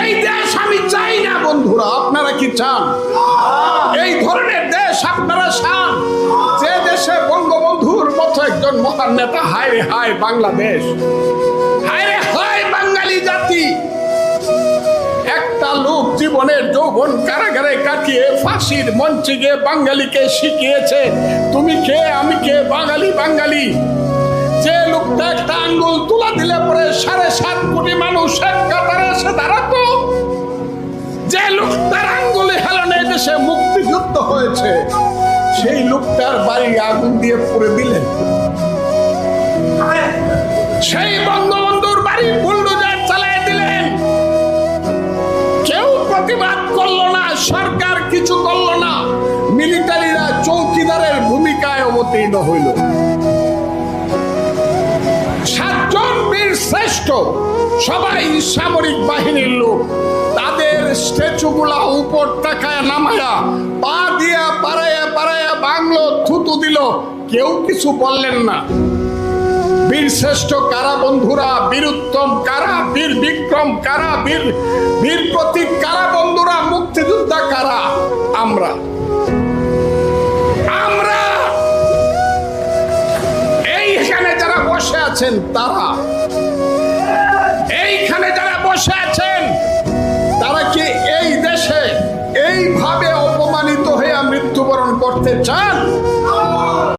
এই দেশ আমি চাই না বন্ধুরা, আপনারা কি চান? এই ধরনের দেশ আপনারা চান? যে দেশে বঙ্গবন্ধুর মতো একজন মহান নেতা, হায় রে হায় বাংলাদেশ, হায় রে হায় বাঙালি জাতি। একটা লোক জীবনের যৌবন কারাগারে কাটিয়ে ফাঁসির মঞ্চে গিয়ে বাঙালিকে শিখিয়েছে তুমি কে আমি কে, বাঙালি বাঙালি। যে লোকটা একটা আঙ্গুল তুলা দিলে পরে 7.5 কোটি মানুষ এক কাতারে এসে দাঁড়াতো, যে লোকটার আঙ্গুলে হেলনে দেশে মুক্তিযুদ্ধ হয়েছে, সেই লোকটার বাড়ি আগুন দিয়ে পুড়ে দিলেন। সেই বঙ্গবন্ধুর বাড়ি বুলডোজার চালিয়ে দিলেন। কেউ প্রতিবাদ করলো না, সরকার কিছু করলো না, মিলিটারিরা চৌকিদারের ভূমিকায় অবতীর্ণ হইল। 7 জন বীর শ্রেষ্ঠ, সবাই সামরিক বাহিনীর লোক, তাদের স্ট্যাচু গুলা উপর তাকায় নামায়া পা দিয়া পাড়ায়া পাড়ায়া বাংলো, থুতু দিল, কেউ কিছু বললেন না। বীর শ্রেষ্ঠ কারা বন্ধুরা? বীর উত্তম কারা? বীর বিক্রম কারা? বীর প্রতীক কারা বন্ধুরা? মুক্তিযোদ্ধা কারা? আমরা। এইখানে যারা বসে আছেন তারা, এইখানে যারা বসে আছেন তারা কি এই দেশে এইভাবে অপমানিত হয়ে মৃত্যুবরণ করতে চান?